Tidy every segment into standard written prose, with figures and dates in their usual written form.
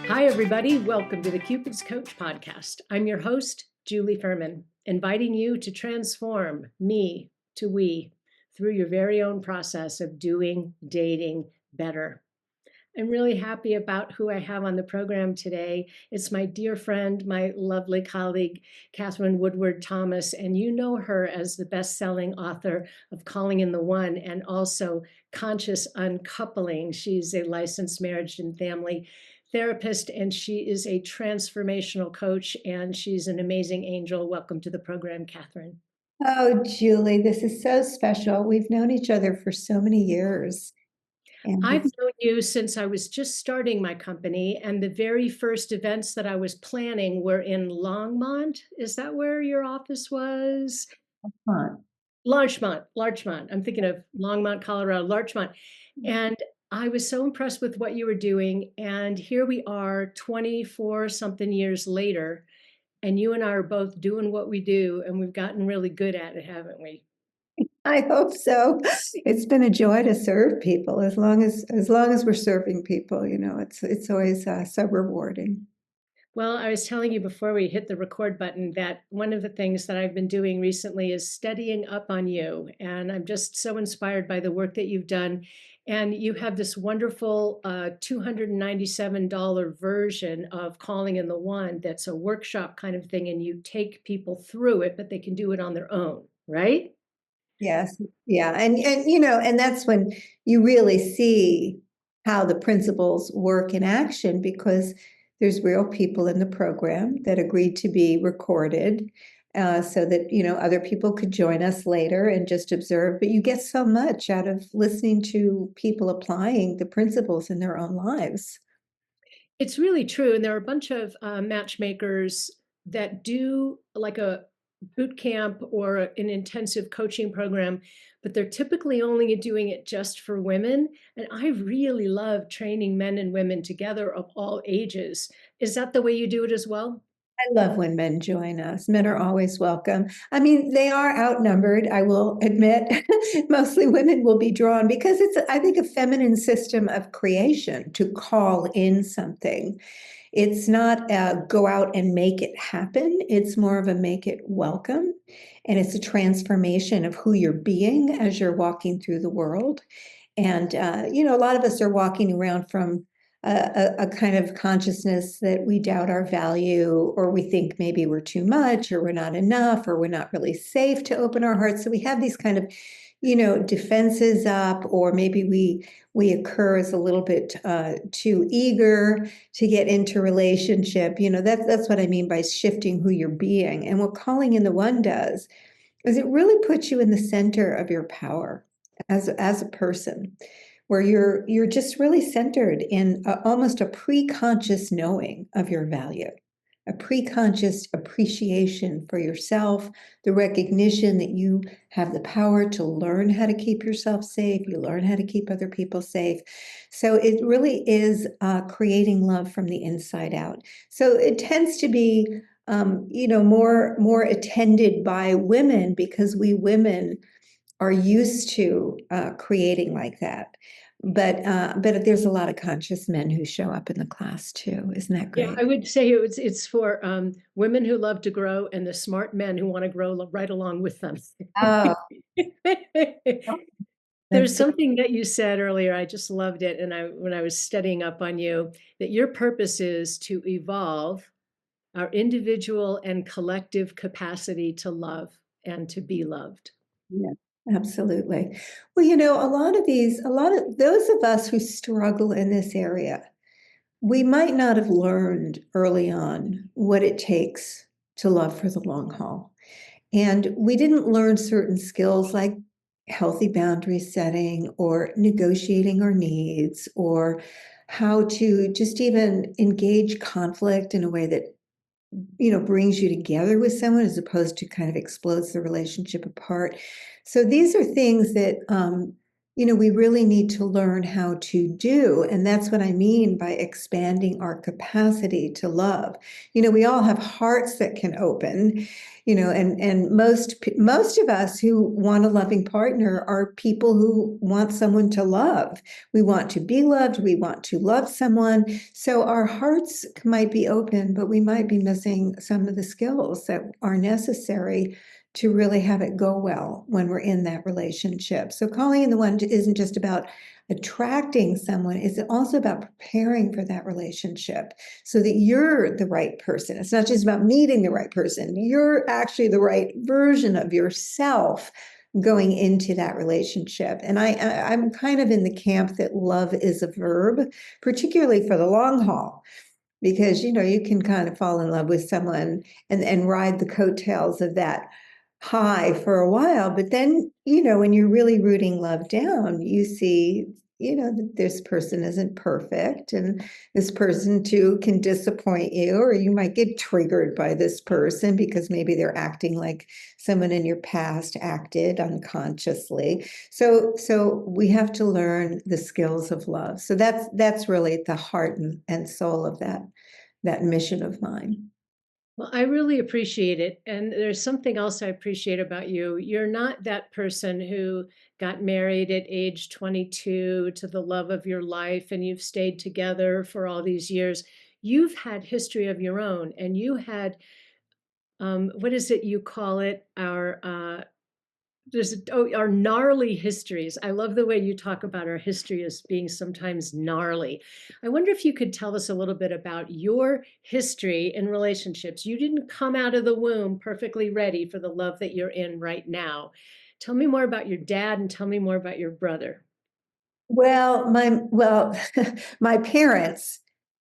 Hi, everybody. Welcome to the Cupid's Coach podcast. I'm your host, Julie Ferman, inviting you to transform me to we through your very own process of doing dating better. I'm really happy about who I have on the program today. It's my dear friend, my lovely colleague, Katherine Woodward Thomas, and you know her as the best-selling author of Calling in the One and also Conscious Uncoupling. She's a licensed marriage and family therapist, and she is a transformational coach, and she's an amazing angel. Welcome to the program, Katherine. Oh, Julie, this is so special. We've known each other for so many years. And I've it's, known you since I was just starting my company, and the very first events that I was planning were in Longmont. Is that where your office was? fun. Larchmont. I'm thinking of Longmont, Colorado, Larchmont. And I was so impressed with what you were doing. And here we are 24 something years later, and you and I are both doing what we do, and we've gotten really good at it, haven't we? I hope so. It's been a joy to serve people as long as we're serving people, it's always so rewarding. Well, I was telling you before we hit the record button that one of the things that I've been doing recently is studying up on you. And I'm just so inspired by the work that you've done. And you have this wonderful $297 version of Calling in the One that's a workshop kind of thing. And you take people through it, but they can do it on their own, right? Yes. Yeah. And that's when you really see how the principles work in action, because there's real people in the program that agreed to be recorded, so that, other people could join us later and just observe. But you get so much out of listening to people applying the principles in their own lives. It's really true. And there are a bunch of matchmakers that do like a boot camp or an intensive coaching program, but they're typically only doing it just for women. And I really love training men and women together of all ages. Is that the way you do it as well? I love when men join us. Men are always welcome. I mean, they are outnumbered, I will admit. Mostly women will be drawn because it's, I think, a feminine system of creation to call in something. It's not go out and make it happen. It's more of a make it welcome. And it's a transformation of who you're being as you're walking through the world. And, a lot of us are walking around from a kind of consciousness that we doubt our value, or we think maybe we're too much, or we're not enough, or we're not really safe to open our hearts. So we have these kind of, defenses up, or maybe we occur as a little bit too eager to get into relationship. That's what I mean by shifting who you're being. And what Calling in the One does is it really puts you in the center of your power as a person, where you're just really centered in almost a pre-conscious knowing of your value, a pre-conscious appreciation for yourself, the recognition that you have the power to learn how to keep yourself safe, you learn how to keep other people safe. So it really is creating love from the inside out. So it tends to be more attended by women, because we women are used to creating like that. But there's a lot of conscious men who show up in the class too. Isn't that Yeah, great? I would say it's for women who love to grow and the smart men who want to grow right along with them. Oh, There's that's something that you said earlier, I just loved it, and when I was studying up on you, that your purpose is to evolve our individual and collective capacity to love and to be loved. yeah, absolutely. Well, a lot of those of us who struggle in this area, we might not have learned early on what it takes to love for the long haul. And we didn't learn certain skills like healthy boundary setting, or negotiating our needs, or how to just even engage conflict in a way that, brings you together with someone, as opposed to kind of explodes the relationship apart. So these are things that we really need to learn how to do. And that's what I mean by expanding our capacity to love. We all have hearts that can open, and most of us who want a loving partner are people who want someone to love. We want to be loved. We want to love someone. So our hearts might be open, but we might be missing some of the skills that are necessary to really have it go well when we're in that relationship. So calling in the one isn't just about attracting someone, it's also about preparing for that relationship so that you're the right person. It's not just about meeting the right person. You're actually the right version of yourself going into that relationship. And I'm kind of in the camp that love is a verb, particularly for the long haul. Because, you can kind of fall in love with someone and ride the coattails of that high for a while, but then, when you're really rooting love down, you see, that this person isn't perfect and this person too can disappoint you, or you might get triggered by this person because maybe they're acting like someone in your past acted unconsciously. So we have to learn the skills of love. So that's really at the heart and soul of that mission of mine. Well, I really appreciate it. And there's something else I appreciate about you. You're not that person who got married at age 22 to the love of your life and you've stayed together for all these years. You've had history of your own, and you had, what is it you call it? Our gnarly histories. I love the way you talk about our history as being sometimes gnarly. I wonder if you could tell us a little bit about your history in relationships. You didn't come out of the womb perfectly ready for the love that you're in right now. Tell me more about your dad and tell me more about your brother. Well, my parents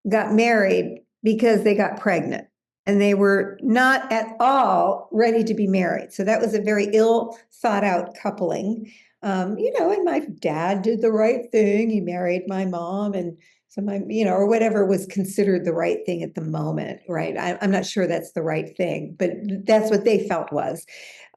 got married because they got pregnant and they were not at all ready to be married. So that was a very ill thought out coupling. And my dad did the right thing. He married my mom, and so or whatever was considered the right thing at the moment, right? I'm not sure that's the right thing, but that's what they felt was.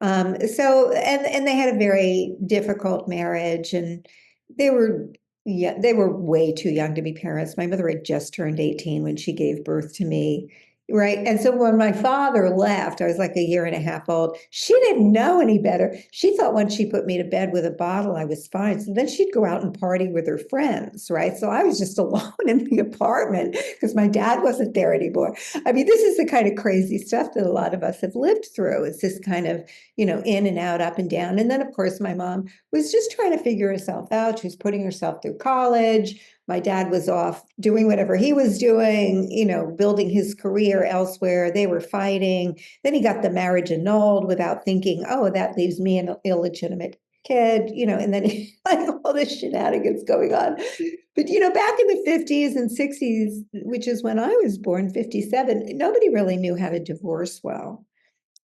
And they had a very difficult marriage, and they were, yeah, they were way too young to be parents. My mother had just turned 18 when she gave birth to me. Right. And so when my father left, I was like a year and a half old. She didn't know any better. She thought once she put me to bed with a bottle, I was fine. So then she'd go out and party with her friends. Right. So I was just alone in the apartment because my dad wasn't there anymore. I mean, this is the kind of crazy stuff that a lot of us have lived through. It's this kind of, in and out, up and down. And then, of course, my mom was just trying to figure herself out. She was putting herself through college. My dad was off doing whatever he was doing, building his career elsewhere. They were fighting. Then he got the marriage annulled without thinking, oh, that leaves me an illegitimate kid, and then like all this shenanigans going on. But, back in the 50s and 60s, which is when I was born, 57, nobody really knew how to divorce well.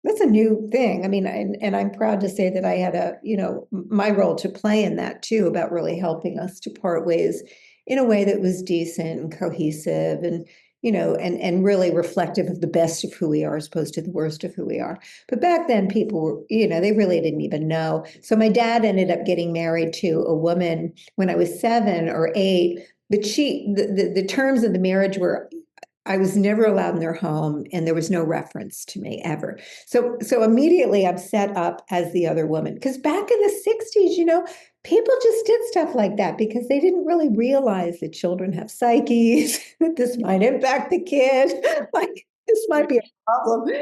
That's a new thing. I mean, and I'm proud to say that I had my role to play in that too, about really helping us to part ways in a way that was decent and cohesive and, and really reflective of the best of who we are as opposed to the worst of who we are. But back then people were, they really didn't even know. So my dad ended up getting married to a woman when I was 7 or 8, but the terms of the marriage were, I was never allowed in their home, and there was no reference to me ever. So immediately I'm set up as the other woman. Because back in the 60s, people just did stuff like that because they didn't really realize that children have psyches, that this might impact the kid, like this might be a problem.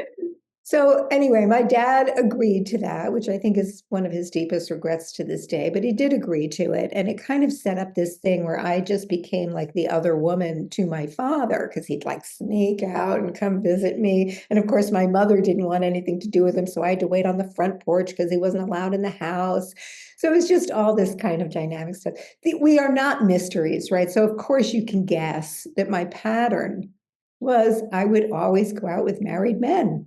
So anyway, my dad agreed to that, which I think is one of his deepest regrets to this day, but he did agree to it. And it kind of set up this thing where I just became like the other woman to my father because he'd like sneak out and come visit me. And of course, my mother didn't want anything to do with him. So I had to wait on the front porch because he wasn't allowed in the house. So it was just all this kind of dynamic stuff. We are not mysteries, right? So of course you can guess that my pattern was I would always go out with married men,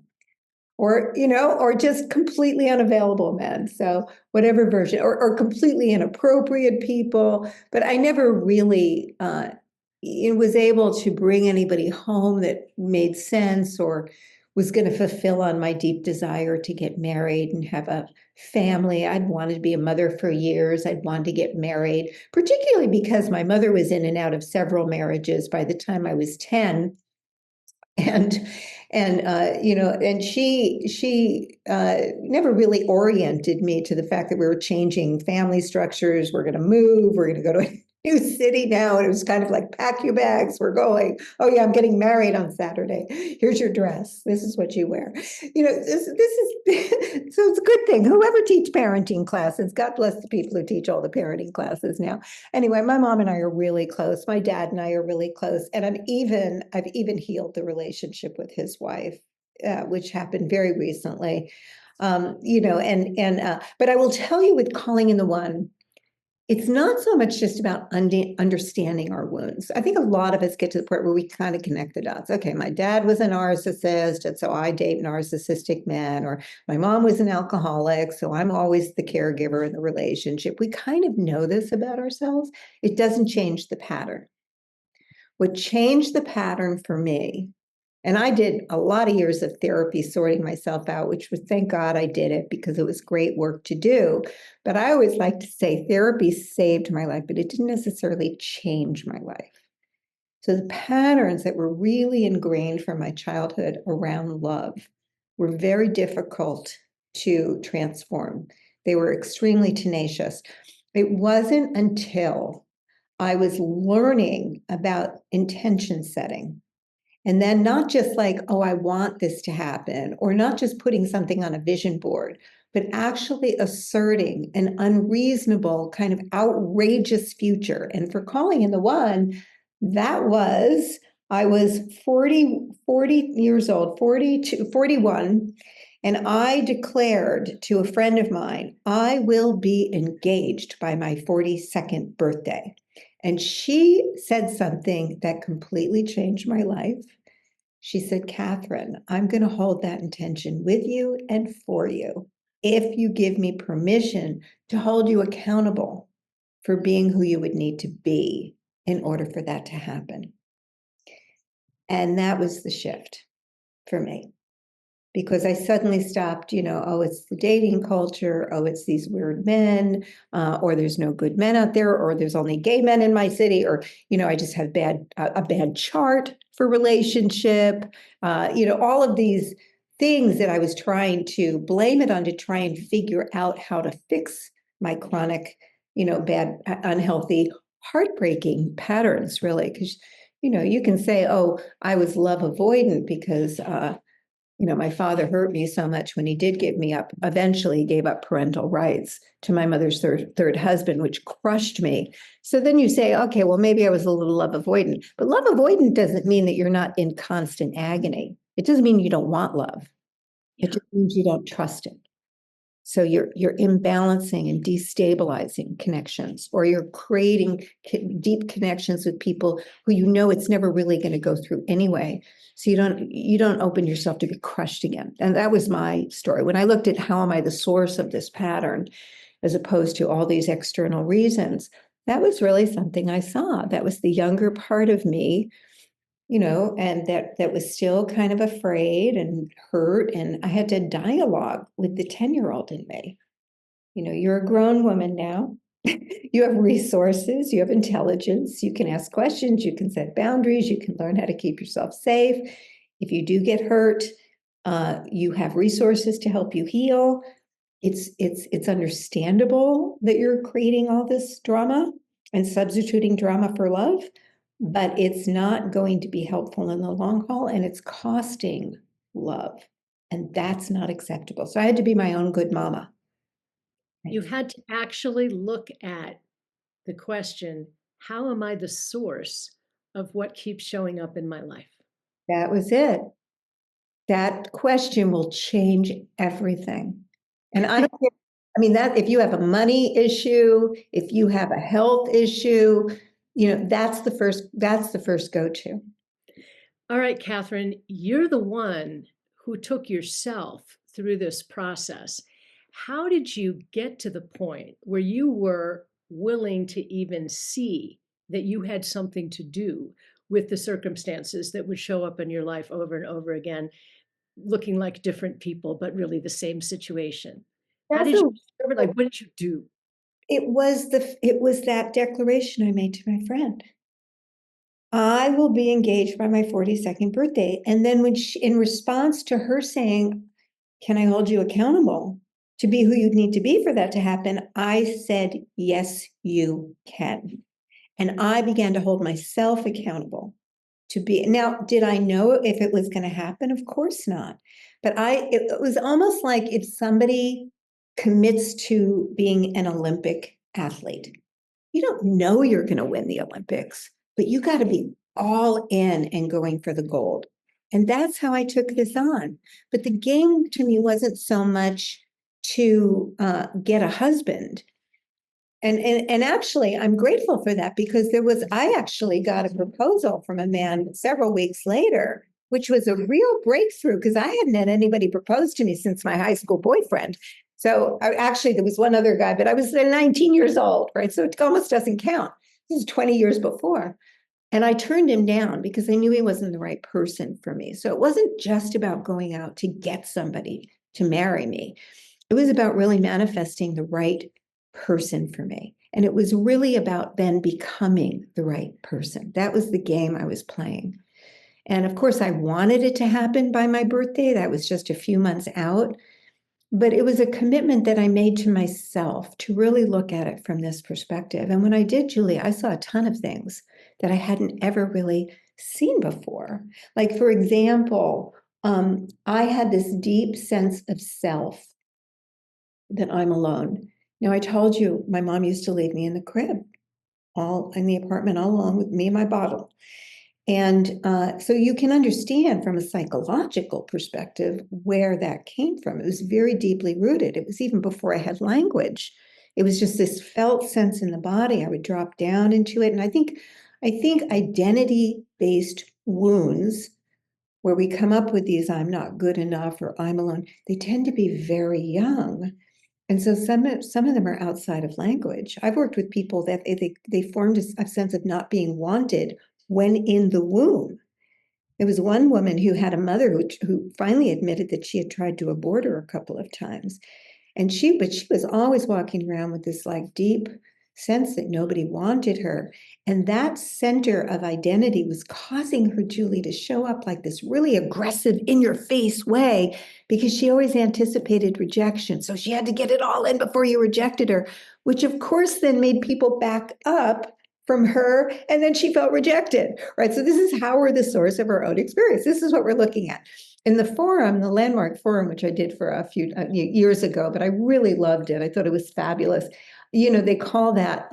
or just completely unavailable men. So whatever version, or completely inappropriate people. But I never really was able to bring anybody home that made sense or was going to fulfill on my deep desire to get married and have a family. I'd wanted to be a mother for years. I'd wanted to get married, particularly because my mother was in and out of several marriages by the time I was 10. And and she never really oriented me to the fact that we were changing family structures. We're going to move. We're going to go to a new city now. And it was kind of like, pack your bags. We're going. Oh yeah, I'm getting married on Saturday. Here's your dress. This is what you wear. This is so it's a good thing. Whoever teach parenting classes, God bless the people who teach all the parenting classes now. Anyway, my mom and I are really close. My dad and I are really close, and I've even healed the relationship with his wife, which happened very recently. But I will tell you, with calling in the one, it's not so much just about understanding our wounds. I think a lot of us get to the point where we kind of connect the dots. Okay, my dad was a narcissist, and so I date narcissistic men, or my mom was an alcoholic, so I'm always the caregiver in the relationship. We kind of know this about ourselves. It doesn't change the pattern. What changed the pattern for me, and I did a lot of years of therapy sorting myself out, which was, thank God I did it, because it was great work to do. But I always like to say therapy saved my life, but it didn't necessarily change my life. So the patterns that were really ingrained from my childhood around love were very difficult to transform. They were extremely tenacious. It wasn't until I was learning about intention setting, and then not just like, oh, I want this to happen, or not just putting something on a vision board, but actually asserting an unreasonable, kind of outrageous future. And for calling in the one, I was 40 years old, 42, 41, and I declared to a friend of mine, I will be engaged by my 42nd birthday. And she said something that completely changed my life. She said, Katherine, I'm going to hold that intention with you and for you if you give me permission to hold you accountable for being who you would need to be in order for that to happen. And that was the shift for me, because I suddenly stopped, oh, it's the dating culture. Oh, it's these weird men, or there's no good men out there, or there's only gay men in my city, or, I just had a bad chart for relationship, all of these things that I was trying to blame it on to try and figure out how to fix my chronic, bad, unhealthy, heartbreaking patterns, really. Because, you can say, oh, I was love avoidant because, my father hurt me so much when he did give me up, eventually gave up parental rights to my mother's third husband, which crushed me. So then you say, okay, well, maybe I was a little love avoidant. But love avoidant doesn't mean that you're not in constant agony. It doesn't mean you don't want love. It just means you don't trust it. So you're imbalancing and destabilizing connections, or you're creating deep connections with people who it's never really going to go through anyway. So you don't open yourself to be crushed again. And that was my story. When I looked at how am I the source of this pattern, as opposed to all these external reasons, that was really something I saw. That was the younger part of me, and that was still kind of afraid and hurt. And I had to dialogue with the 10-year-old in me. You're a grown woman now. You have resources, you have intelligence, you can ask questions, you can set boundaries, you can learn how to keep yourself safe. If you do get hurt, you have resources to help you heal. It's understandable that you're creating all this drama and substituting drama for love, but it's not going to be helpful in the long haul, and it's costing love, and that's not acceptable. So I had to be my own good mama. You had to actually look at the question, how am I the source of what keeps showing up in my life? That was it. That question will change everything. And I don't care. I mean, that if you have a money issue, if you have a health issue, that's the first go-to. All right, Katherine, you're the one who took yourself through this process. How did you get to the point where you were willing to even see that you had something to do with the circumstances that would show up in your life over and over again? looking like different people, but really the same situation. How That's did you a, discover, like, what did you do? it was that declaration I made to my friend. I will be engaged by my 42nd birthday. And then when she, in response to her saying, can I hold you accountable to be who you need to be for that to happen? I said, yes, you can. And I began to hold myself accountable to be. Now, did I know if it was going to happen? Of course not. But it was almost like if somebody commits to being an Olympic athlete, you don't know you're going to win the Olympics, but you got to be all in and going for the gold. And that's how I took this on. But the game to me wasn't so much to get a husband. And actually, I'm grateful for that because I actually got a proposal from a man several weeks later, which was a real breakthrough because I hadn't had anybody propose to me since my high school boyfriend. So actually, there was one other guy, but I was 19 years old, right? So it almost doesn't count. This is 20 years before. And I turned him down because I knew he wasn't the right person for me. So it wasn't just about going out to get somebody to marry me. It was about really manifesting the right person for me. And it was really about then becoming the right person. That was the game I was playing. And of course, I wanted it to happen by my birthday. That was just a few months out. But it was a commitment that I made to myself to really look at it from this perspective. And when I did, Julie, I saw a ton of things that I hadn't ever really seen before. Like, for example, I had this deep sense of self that I'm alone. Now, I told you my mom used to leave me in the crib, all in the apartment, all alone with me and my bottle. And so you can understand from a psychological perspective where that came from. It was very deeply rooted. It was even before I had language. It was just this felt sense in the body. I would drop down into it. And I think identity-based wounds, where we come up with these I'm not good enough or I'm alone, they tend to be very young. And so some of them are outside of language. I've worked with people that they formed a sense of not being wanted when in the womb. There was one woman who had a mother who finally admitted that she had tried to abort her a couple of times. But she was always walking around with this like deep sense that nobody wanted her. And that center of identity was causing her, Julie, to show up like this really aggressive, in your face way, because she always anticipated rejection. So she had to get it all in before you rejected her, which of course then made people back up from her. And then she felt rejected, right? So this is how we're the source of our own experience. This is what we're looking at. In the forum, the landmark forum, which I did for a few years ago, but I really loved it. I thought it was fabulous. You know, they call that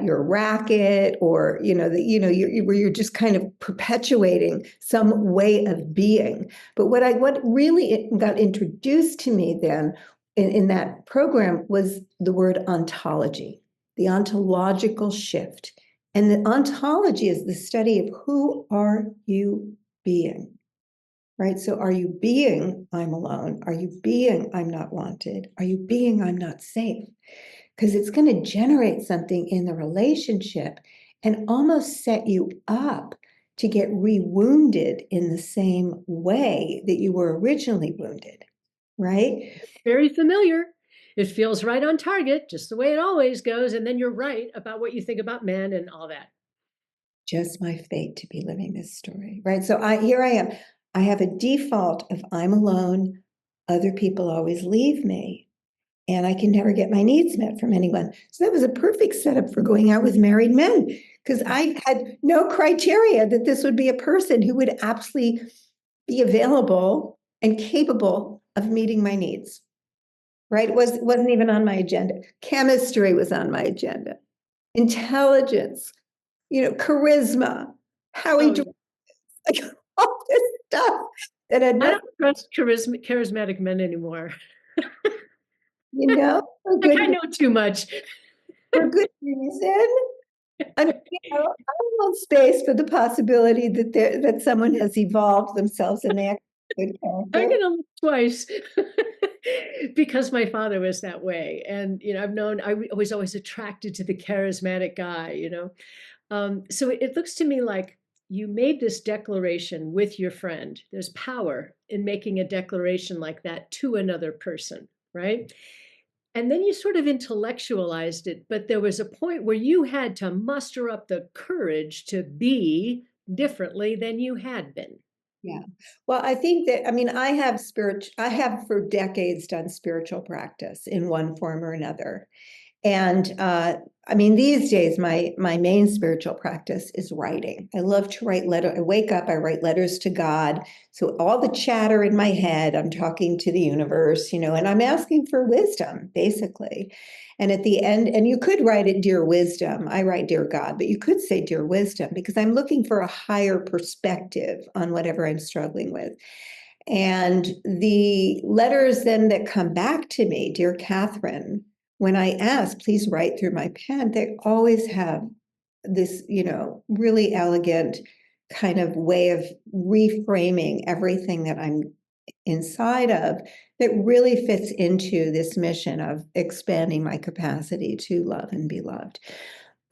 your racket, or where you're just kind of perpetuating some way of being. But what really got introduced to me then in that program was the word ontology, the ontological shift. And the ontology is the study of who are you being. Right? So are you being I'm alone? Are you being I'm not wanted? Are you being I'm not safe? Because it's going to generate something in the relationship and almost set you up to get re-wounded in the same way that you were originally wounded, right? Very familiar. It feels right on target, just the way it always goes. And then you're right about what you think about men and all that. Just my fate to be living this story, right? So here I am. I have a default of I'm alone. Other people always leave me, and I can never get my needs met from anyone. So that was a perfect setup for going out with married men, because I had no criteria that this would be a person who would absolutely be available and capable of meeting my needs, right? It wasn't even on my agenda. Chemistry was on my agenda. Intelligence, charisma, how he Oh, like all this stuff that had I nothing, don't trust charismatic men anymore. for Like, good I know too much. reason. And I hold space for the possibility that someone has evolved themselves and they have good I character. get them twice because my father was that way. And, I was always attracted to the charismatic guy. So it looks to me like you made this declaration with your friend. There's power in making a declaration like that to another person, right? And then you sort of intellectualized it, but there was a point where you had to muster up the courage to be differently than you had been. Yeah. Well, I think that, I mean, I have for decades done spiritual practice in one form or another. And I mean, these days, my main spiritual practice is writing. I love to write letters. I wake up, I write letters to God. So all the chatter in my head, I'm talking to the universe, and I'm asking for wisdom, basically. And at the end, and you could write it, Dear Wisdom. I write Dear God, but you could say Dear Wisdom, because I'm looking for a higher perspective on whatever I'm struggling with. And the letters then that come back to me, Dear Katherine, when I ask, please write through my pen, they always have this, really elegant kind of way of reframing everything that I'm inside of that really fits into this mission of expanding my capacity to love and be loved.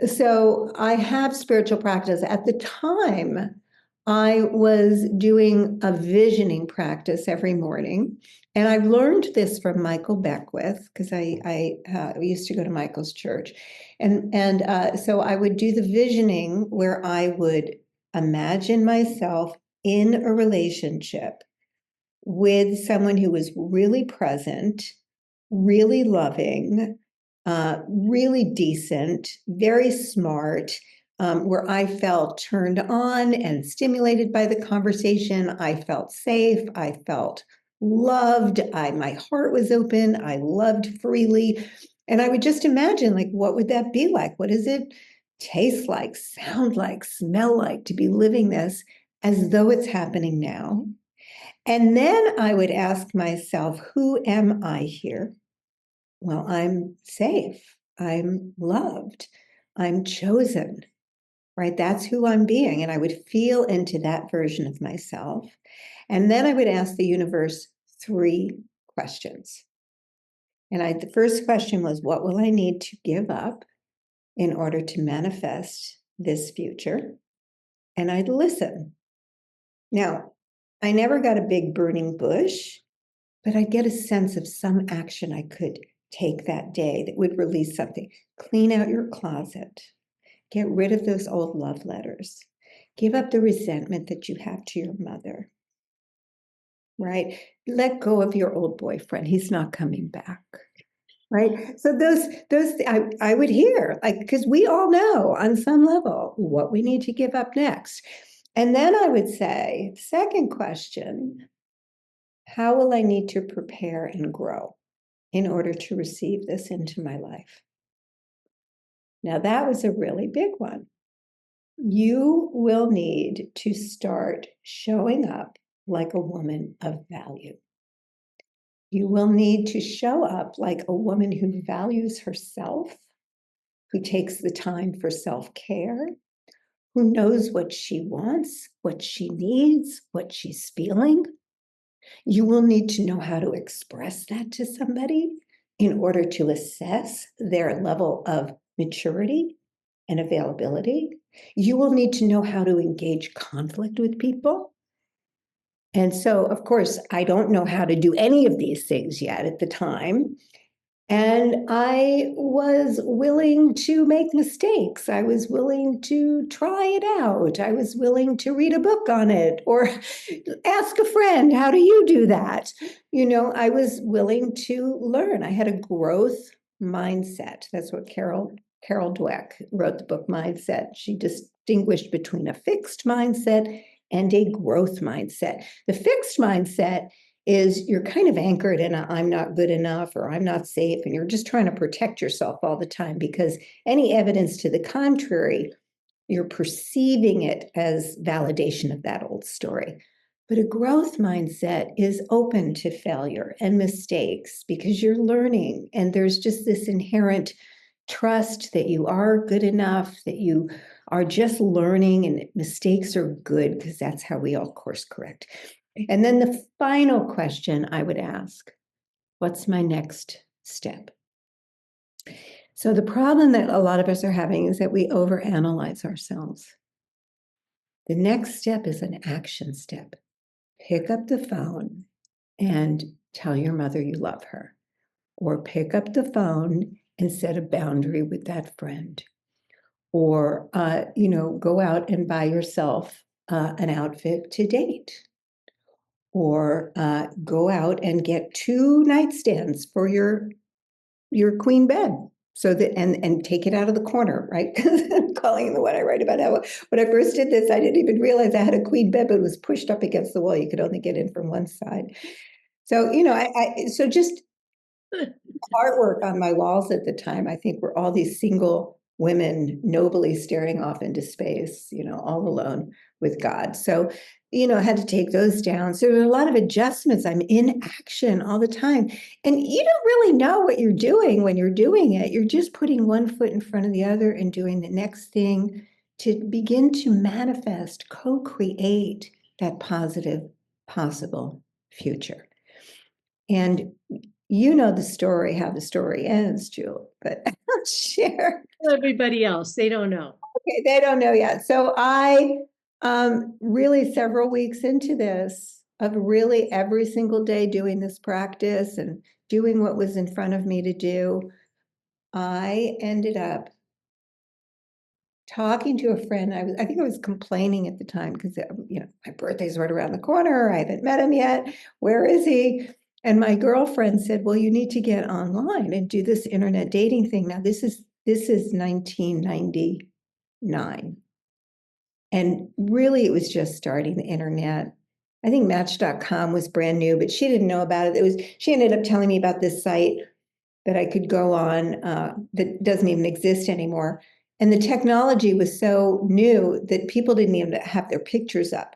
So I have spiritual practice. At the time, I was doing a visioning practice every morning. And I learned this from Michael Beckwith, because I used to go to Michael's church. And so I would do the visioning where I would imagine myself in a relationship with someone who was really present, really loving, really decent, very smart, where I felt turned on and stimulated by the conversation. I felt safe. I felt loved. My heart was open. I loved freely. And I would just imagine, like, what would that be like? What does it taste like, sound like, smell like to be living this as though it's happening now? And then I would ask myself, who am I here? Well, I'm safe. I'm loved. I'm chosen, right? That's who I'm being. And I would feel into that version of myself. And then I would ask the universe 3 questions. And the first question was, what will I need to give up in order to manifest this future? And I'd listen. Now, I never got a big burning bush, but I'd get a sense of some action I could take that day that would release something. Clean out your closet. Get rid of those old love letters. Give up the resentment that you have to your mother, right? Let go of your old boyfriend. He's not coming back, right? So those I would hear, like, because we all know on some level what we need to give up next. And then I would say, second question, how will I need to prepare and grow in order to receive this into my life? Now, that was a really big one. You will need to start showing up like a woman of value. You will need to show up like a woman who values herself, who takes the time for self-care, who knows what she wants, what she needs, what she's feeling. You will need to know how to express that to somebody in order to assess their level of maturity and availability. You will need to know how to engage conflict with people. And so, of course, I don't know how to do any of these things yet at the time. And I was willing to make mistakes. I was willing to try it out. I was willing to read a book on it or ask a friend, how do you do that? I was willing to learn. I had a growth mindset. That's what Carol Dweck wrote the book Mindset. She distinguished between a fixed mindset and a growth mindset. The fixed mindset is you're kind of anchored in a I'm not good enough or I'm not safe, and you're just trying to protect yourself all the time because any evidence to the contrary, you're perceiving it as validation of that old story. But a growth mindset is open to failure and mistakes because you're learning, and there's just this inherent trust that you are good enough, that you are just learning, and mistakes are good because that's how we all course correct. And then the final question I would ask, what's my next step? So the problem that a lot of us are having is that we overanalyze ourselves. The next step is an action step. Pick up the phone and tell your mother you love her, or pick up the phone and set a boundary with that friend, or go out and buy yourself an outfit to date, or go out and get 2 nightstands for your queen bed, so that and take it out of the corner, right? I'm calling the one I write about how when I first did this, I didn't even realize I had a queen bed, but it was pushed up against the wall. You could only get in from one side. So, so just artwork on my walls at the time, I think, were all these single women nobly staring off into space, all alone with God. So, I had to take those down. So there were a lot of adjustments. I'm in action all the time. And you don't really know what you're doing when you're doing it. You're just putting one foot in front of the other and doing the next thing to begin to manifest, co-create that positive, possible future. And you know the story, how the story ends, Jewel, but I'll share. Everybody else, they don't know. Okay, they don't know yet. So I really several weeks into this, of really every single day doing this practice and doing what was in front of me to do, I ended up talking to a friend. I think I was complaining at the time because my birthday's right around the corner. I haven't met him yet. Where is he? And my girlfriend said, "Well, you need to get online and do this internet dating thing." Now, this is 1999. And really, it was just starting the internet. I think Match.com was brand new, but she didn't know about it. She ended up telling me about this site that I could go on that doesn't even exist anymore. And the technology was so new that people didn't even have their pictures up.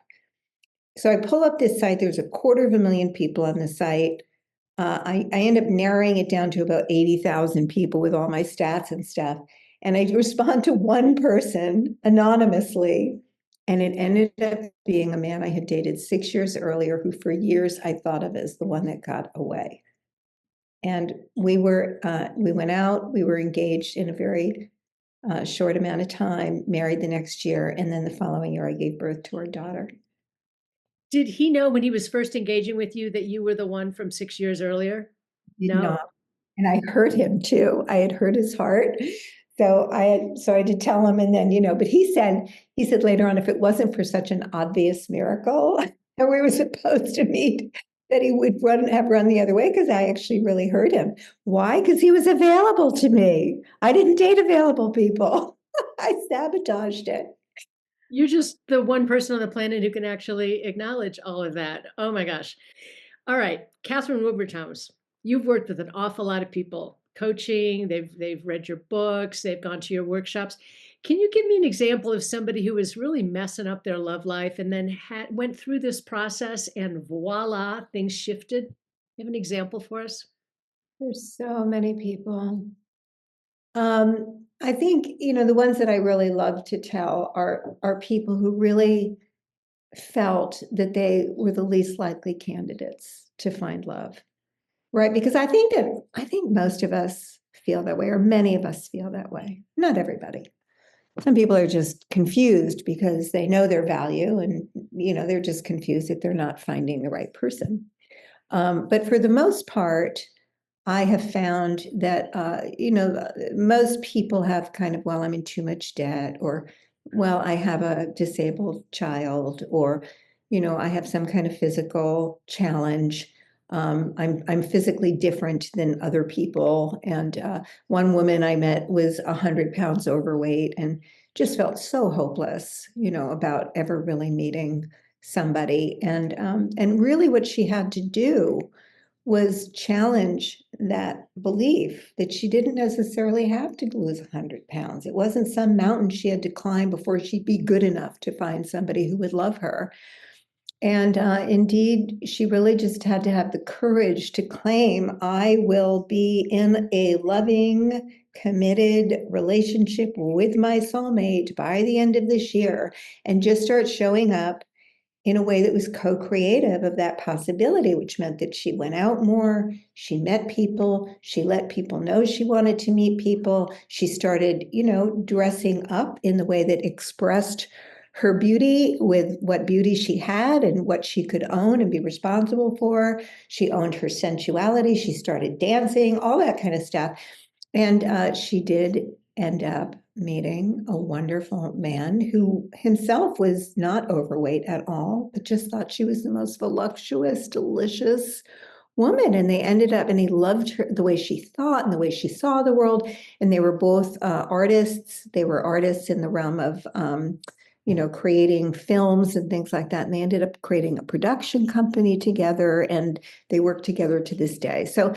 So I pull up this site. There's 250,000 people on the site. I end up narrowing it down to about 80,000 people with all my stats and stuff. And I respond to one person anonymously. And it ended up being a man I had dated 6 years earlier, who for years I thought of as the one that got away. And we went out, we were engaged in a very short amount of time, married the next year. And then the following year, I gave birth to our daughter. Did he know when he was first engaging with you that you were the one from 6 years earlier? Did No. not. And I hurt him too. I had hurt his heart. So I had to tell him, and then, but he said later on, if it wasn't for such an obvious miracle that we were supposed to meet, that he would have run the other way, because I actually really hurt him. Why? Because he was available to me. I didn't date available people. I sabotaged it. You're just the one person on the planet who can actually acknowledge all of that. Oh my gosh. All right, Katherine Woodward, you've worked with an awful lot of people, coaching, they've read your books, they've gone to your workshops. Can you give me an example of somebody who was really messing up their love life and then went through this process and voila, things shifted? You have an example for us? There's so many people. I think, the ones that I really love to tell are people who really felt that they were the least likely candidates to find love. Right? Because I think most of us feel that way, or many of us feel that way. Not everybody. Some people are just confused because they know their value, and they're just confused that they're not finding the right person. But for the most part, I have found that most people have kind of, well, I'm in too much debt, or, well, I have a disabled child, or, I have some kind of physical challenge. I'm physically different than other people. And one woman I met was 100 pounds overweight and just felt so hopeless, about ever really meeting somebody. And really what she had to do was challenge that belief that she didn't necessarily have to lose 100 pounds. It wasn't some mountain she had to climb before she'd be good enough to find somebody who would love her. And indeed, she really just had to have the courage to claim, I will be in a loving, committed relationship with my soulmate by the end of this year, and just start showing up in a way that was co-creative of that possibility, which meant that she went out more, she met people, she let people know she wanted to meet people, she started, dressing up in the way that expressed her beauty with what beauty she had and what she could own and be responsible for. She owned her sensuality. She started dancing, all that kind of stuff. And she did end up meeting a wonderful man who himself was not overweight at all, but just thought she was the most voluptuous, delicious woman. And they ended up, and he loved her, the way she thought and the way she saw the world. And they were both artists. They were artists in the realm of, creating films and things like that. And they ended up creating a production company together, and they work together to this day. So,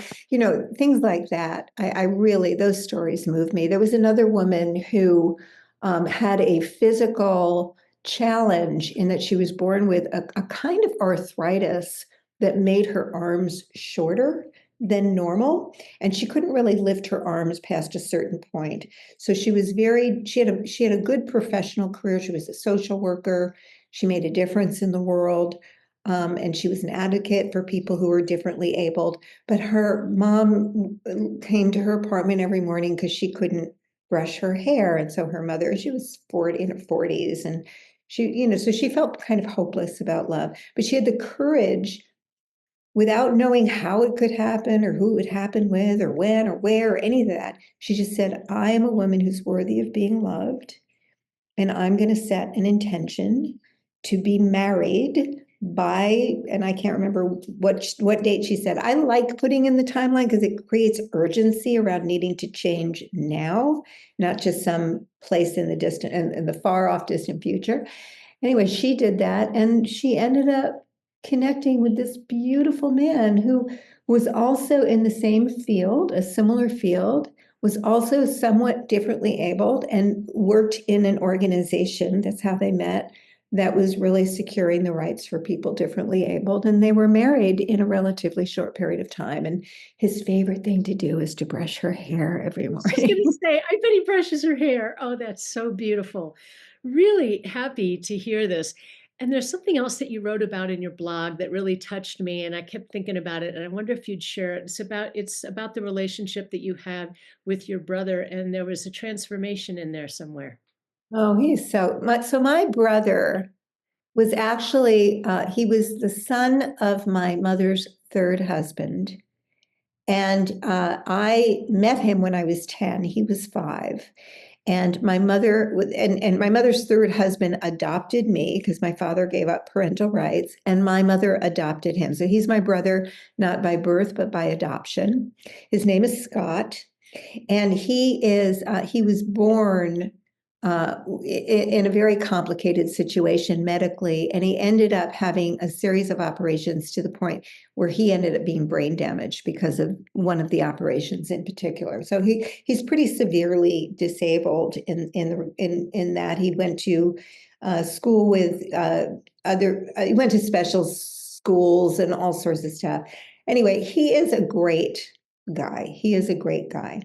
things like that, I really, those stories move me. There was another woman who had a physical challenge in that she was born with a kind of arthritis that made her arms shorter than normal, and she couldn't really lift her arms past a certain point. So she had a good professional career. She was a social worker. She made a difference in the world. And she was an advocate for people who were differently abled. But her mom came to her apartment every morning because she couldn't brush her hair. And so her mother, she was in her 40s, and so she felt kind of hopeless about love. But she had the courage, without knowing how it could happen or who it would happen with or when or where or any of that. She just said, I am a woman who's worthy of being loved, and I'm going to set an intention to be married by, and I can't remember what date she said. I like putting in the timeline because it creates urgency around needing to change now, not just some place in the far off distant future. Anyway, she did that, and she ended up connecting with this beautiful man who was also in the same field, a similar field, was also somewhat differently abled, and worked in an organization, that's how they met, that was really securing the rights for people differently abled. And they were married in a relatively short period of time. And his favorite thing to do is to brush her hair every I was just going morning. to say, I bet he brushes her hair. Oh, that's so beautiful. Really happy to hear this. And there's something else that you wrote about in your blog that really touched me, and I kept thinking about it. And I wonder if you'd share it. It's about the relationship that you had with your brother, and there was a transformation in there somewhere. Oh, he's so much. So my brother was actually, he was the son of my mother's third husband. And I met him when I was 10. He was 5. And my mother and my mother's third husband adopted me because my father gave up parental rights, and my mother adopted him. So he's my brother, not by birth, but by adoption. His name is Scott, and he was born in a very complicated situation medically, and he ended up having a series of operations to the point where he ended up being brain damaged because of one of the operations in particular. So he's pretty severely disabled in that. He went to school with he went to special schools and all sorts of stuff. Anyway, he is a great guy. He is a great guy.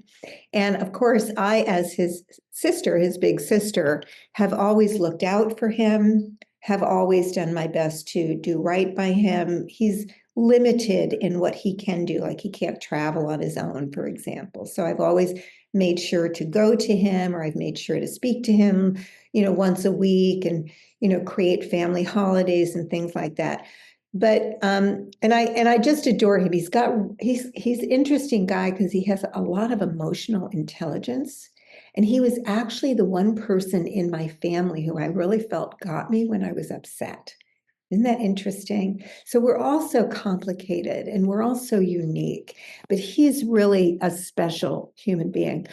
And of course, I, as his sister, his big sister, have always looked out for him, have always done my best to do right by him. He's limited in what he can do, like he can't travel on his own, for example. So I've always made sure to go to him, or I've made sure to speak to him, once a week, and, create family holidays and things like that. But and I just adore him. He's an interesting guy because he has a lot of emotional intelligence. And he was actually the one person in my family who I really felt got me when I was upset. Isn't that interesting? So we're all so complicated and we're all so unique, but he's really a special human being.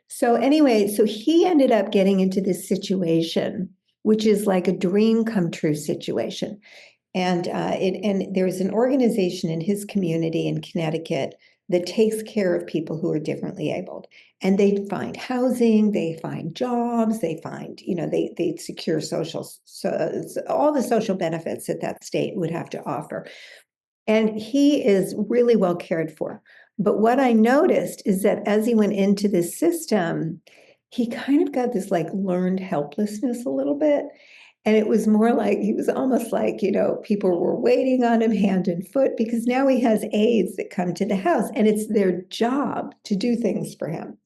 So anyway, so he ended up getting into this situation, which is like a dream come true situation. And there's an organization in his community in Connecticut that takes care of people who are differently abled. And they find housing, they find jobs, they find, they secure all the social benefits that state would have to offer. And he is really well cared for. But what I noticed is that as he went into this system, he kind of got this like learned helplessness a little bit. And it was more like, he was almost like, people were waiting on him hand and foot, because now he has aides that come to the house and it's their job to do things for him.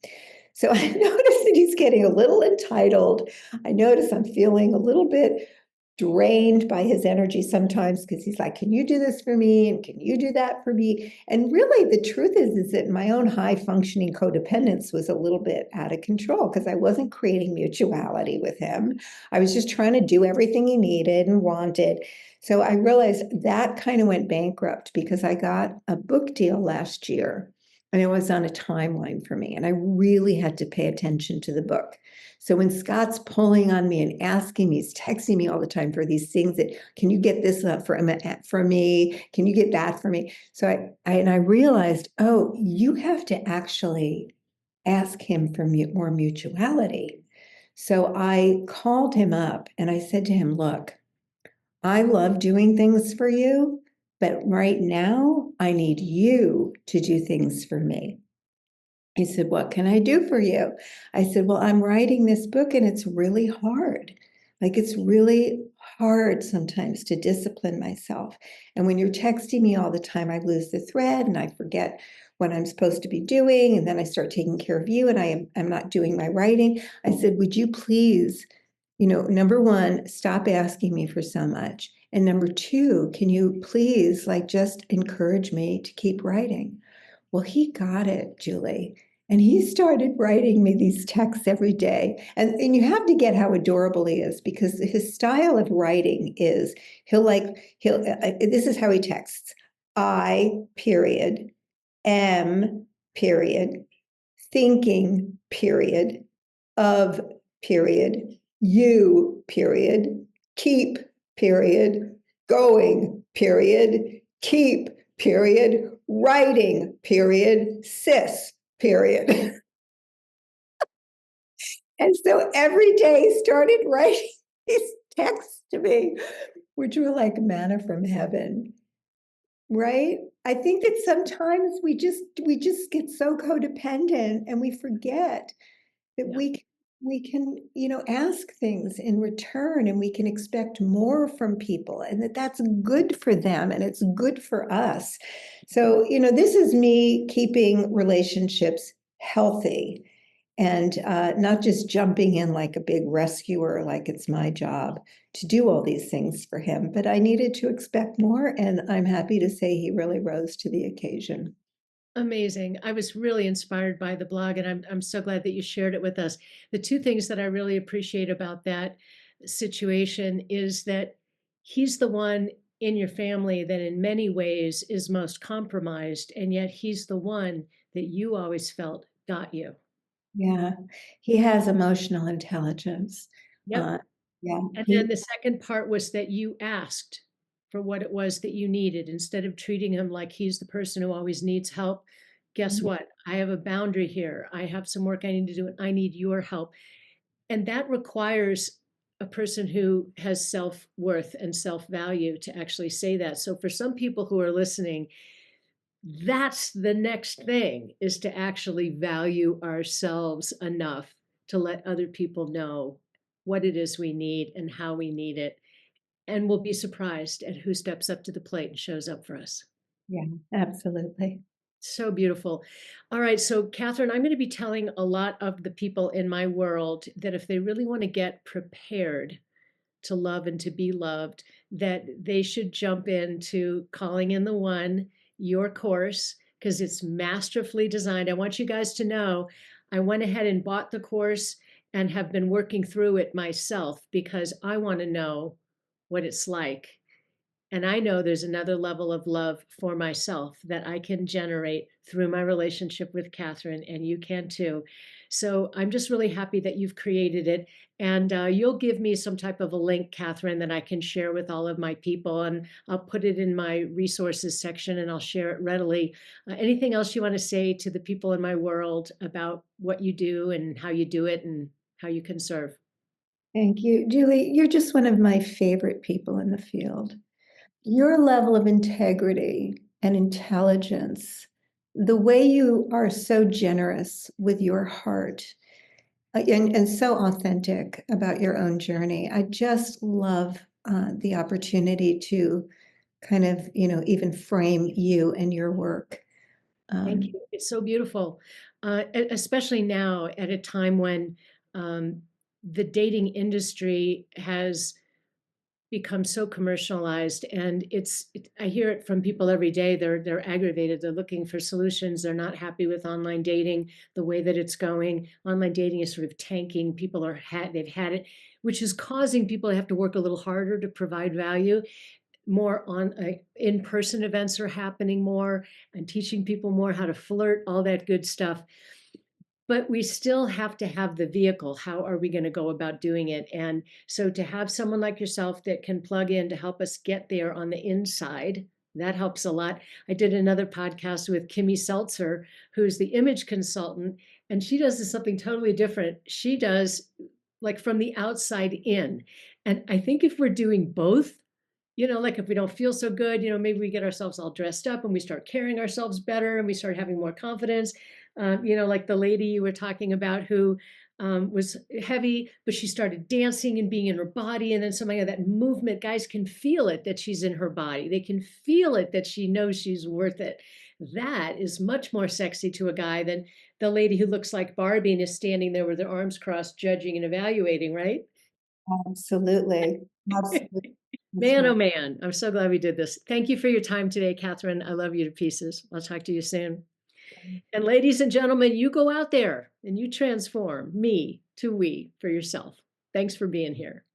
So I noticed that he's getting a little entitled. I notice I'm feeling a little bit drained by his energy sometimes because he's like, can you do this for me? And can you do that for me? And really, the truth is that my own high functioning codependence was a little bit out of control because I wasn't creating mutuality with him. I was just trying to do everything he needed and wanted. So I realized that kind of went bankrupt because I got a book deal last year and it was on a timeline for me. And I really had to pay attention to the book. So when Scott's pulling on me and asking me, he's texting me all the time for these things that, can you get this for me? Can you get that for me? So I realized, oh, you have to actually ask him for more mutuality. So I called him up and I said to him, look, I love doing things for you, but right now I need you to do things for me. He said, what can I do for you? I said, well, I'm writing this book and it's really hard. Like it's really hard sometimes to discipline myself. And when you're texting me all the time, I lose the thread and I forget what I'm supposed to be doing. And then I start taking care of you and I'm not doing my writing. I said, would you please, number one, stop asking me for so much. And number two, can you please just encourage me to keep writing? Well, he got it, Julie. And he started writing me these texts every day. And you have to get how adorable he is because his style of writing is this is how he texts. I, period, am, period, thinking, period, of, period, you, period, keep, period, going, period, keep, period, writing, period, sis, period. And so every day he started writing these texts to me, which were like manna from heaven, right? I think that sometimes we just get so codependent and we forget that Yeah. we can ask things in return and we can expect more from people and that's good for them and it's good for us. So this is me keeping relationships healthy and not just jumping in like a big rescuer, like it's my job to do all these things for him, but I needed to expect more and I'm happy to say he really rose to the occasion. Amazing. I was really inspired by the blog, and I'm so glad that you shared it with us. The two things that I really appreciate about that situation is that he's the one in your family that in many ways is most compromised, and yet he's the one that you always felt got you. Yeah, he has emotional intelligence. Yep. Uh, yeah, And then he. the second part was that you asked for what it was that you needed instead of treating him like he's the person who always needs help. Guess what? I have a boundary here. I have some work I need to do, and I need your help. And that requires a person who has self worth and self value to actually say that. So, for some people who are listening, that's the next thing is to actually value ourselves enough to let other people know what it is we need and how we need it. And we'll be surprised at who steps up to the plate and shows up for us. Yeah, absolutely. So beautiful. All right. So, Catherine, I'm going to be telling a lot of the people in my world that if they really want to get prepared to love and to be loved, that they should jump into Calling in the One, your course, because it's masterfully designed. I want you guys to know I went ahead and bought the course and have been working through it myself because I want to know what it's like. And I know there's another level of love for myself that I can generate through my relationship with Catherine, and you can too. So I'm just really happy that you've created it. And you'll give me some type of a link, Catherine, that I can share with all of my people. And I'll put it in my resources section and I'll share it readily. Anything else you want to say to the people in my world about what you do and how you do it and how you can serve? Thank you, Julie. You're just one of my favorite people in the field. Your level of integrity and intelligence, the way you are so generous with your heart and so authentic about your own journey. I just love the opportunity to kind of, even frame you and your work. Thank Um, you. It's so beautiful. especially now at a time when the dating industry has become so commercialized, and I hear it from people every day. They're aggravated. They're looking for solutions. They're not happy with online dating, the way that it's going. Online dating is sort of tanking. People they've had it, which is causing people to have to work a little harder to provide value. More on in-person events are happening more, and teaching people more how to flirt, all that good stuff. But we still have to have the vehicle. How are we going to go about doing it? And so to have someone like yourself that can plug in to help us get there on the inside, that helps a lot. I did another podcast with Kimmy Seltzer, who's the image consultant, and she does something totally different. She does like from the outside in. And I think if we're doing both, like if we don't feel so good, maybe we get ourselves all dressed up and we start carrying ourselves better and we start having more confidence. Like the lady you were talking about who was heavy, but she started dancing and being in her body. And then something of that movement, guys can feel it that she's in her body. They can feel it that she knows she's worth it. That is much more sexy to a guy than the lady who looks like Barbie and is standing there with her arms crossed, judging and evaluating, right? Absolutely. Absolutely. That's Man, right. oh man, I'm so glad we did this. Thank you for your time today, Katherine. I love you to pieces. I'll talk to you soon. And ladies and gentlemen, you go out there and you transform me to we for yourself. Thanks for being here.